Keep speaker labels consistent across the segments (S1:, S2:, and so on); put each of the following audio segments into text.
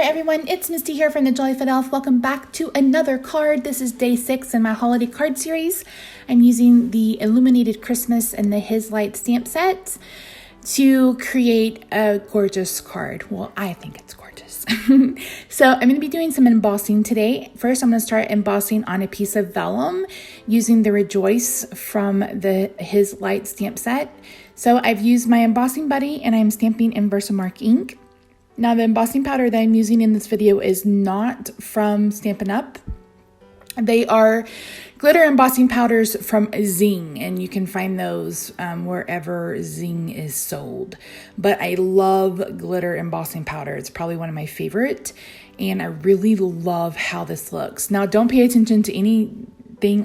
S1: everyone, it's Misty here from the Jollyfit Elf. Welcome back to another card. This is day 6 in my holiday card series. I'm using the Illuminated Christmas and the His Light stamp sets to create a gorgeous card. Well, I think it's gorgeous. So I'm going to be doing some embossing today. First, I'm going to start embossing on a piece of vellum using the Rejoice from the His Light stamp set. So I've used my embossing buddy and I'm stamping in Versamark ink. Now, the embossing powder that I'm using in this video is not from Stampin' Up. They are glitter embossing powders from Zing, and you can find those wherever Zing is sold. But I love glitter embossing powder. It's probably one of my favorite, and I really love how this looks. Now, don't pay attention to anything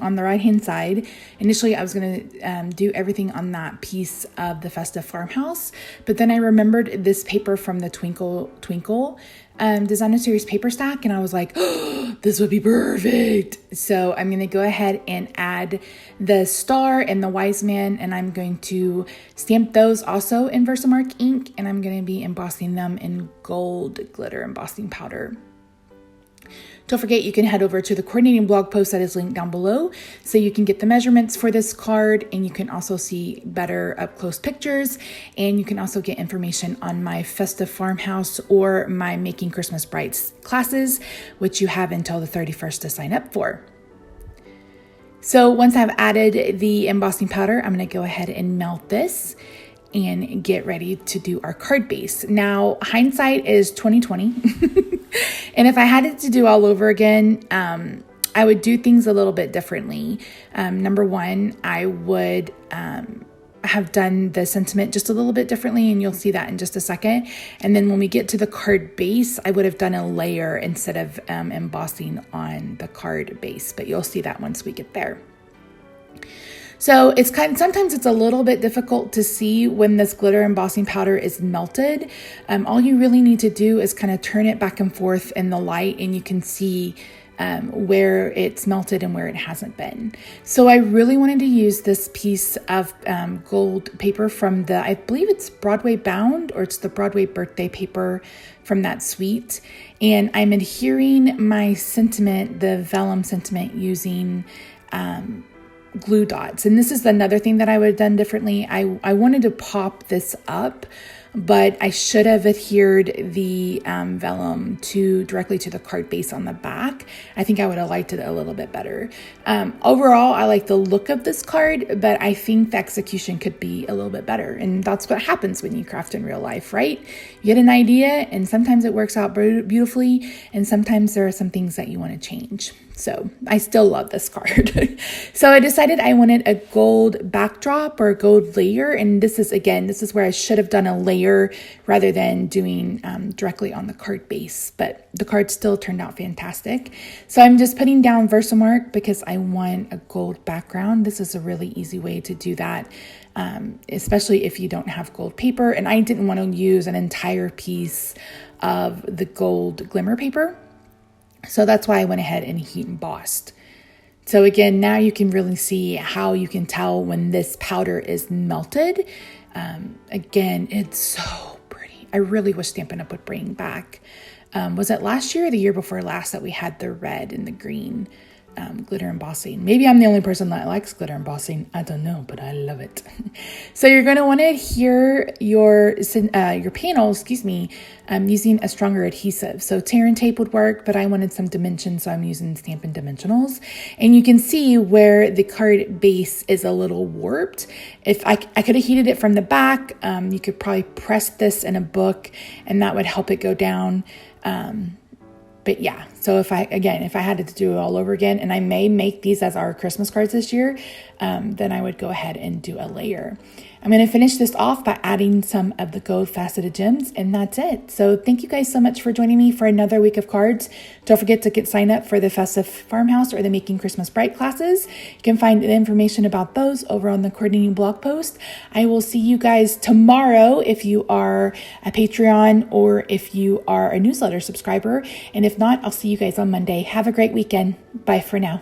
S1: on the right hand side. Initially, I was going to do everything on that piece of the Festive Farmhouse, but then I remembered this paper from the Twinkle Designer Series paper stack, and I was like, oh, this would be perfect. So I'm going to go ahead and add the star and the wise man, and I'm going to stamp those also in Versamark ink, and I'm going to be embossing them in gold glitter embossing powder. Don't forget, you can head over to the coordinating blog post that is linked down below so you can get the measurements for this card, and you can also see better up close pictures, and you can also get information on my Festive Farmhouse or my Making Christmas Brights classes, which you have until the 31st to sign up for. So once I've added the embossing powder, I'm going to go ahead and melt this and get ready to do our card base. Now, hindsight is 2020. And if I had it to do all over again, I would do things a little bit differently. Number one, I would have done the sentiment just a little bit differently, and you'll see that in just a second. And then when we get to the card base, I would have done a layer instead of embossing on the card base, but you'll see that once we get there. So sometimes it's a little bit difficult to see when this glitter embossing powder is melted. All you really need to do is kind of turn it back and forth in the light, and you can see where it's melted and where it hasn't been. So I really wanted to use this piece of gold paper from I believe it's Broadway Bound, or it's the Broadway birthday paper from that suite. And I'm adhering my sentiment, the vellum sentiment, using glue dots. And this is another thing that I would have done differently. I wanted to pop this up, but I should have adhered the vellum directly to the card base on the back. I think I would have liked it a little bit better. Overall, I like the look of this card, but I think the execution could be a little bit better. And that's what happens when you craft in real life, right? You get an idea, and sometimes it works out beautifully, and sometimes there are some things that you want to change. So I still love this card. So I decided I wanted a gold backdrop or a gold layer. And this is where I should have done a layer rather than doing directly on the card base. But the card still turned out fantastic. So I'm just putting down Versamark because I want a gold background. This is a really easy way to do that, especially if you don't have gold paper. And I didn't want to use an entire piece of the gold glimmer paper. So that's why I went ahead and heat embossed. So again, now you can really see how you can tell when this powder is melted. Again, it's so pretty. I really wish Stampin' Up! Would bring back, was it last year or the year before last that we had the red and the green glitter embossing? Maybe I'm the only person that likes glitter embossing. I don't know, but I love it. So you're going to want to adhere your panels, using a stronger adhesive. So tear and tape would work, but I wanted some dimension, so I'm using Stampin' Dimensionals. And you can see where the card base is a little warped. If I could have heated it from the back, you could probably press this in a book, and that would help it go down. But yeah, so if I had to do it all over again, and I may make these as our Christmas cards this year, then I would go ahead and do a layer. I'm going to finish this off by adding some of the gold faceted gems, and that's it. So thank you guys so much for joining me for another week of cards. Don't forget to sign up for the Festive Farmhouse or the Making Christmas Bright classes. You can find the information about those over on the coordinating blog post. I will see you guys tomorrow if you are a Patreon or if you are a newsletter subscriber. And if not, I'll see you guys on Monday. Have a great weekend. Bye for now.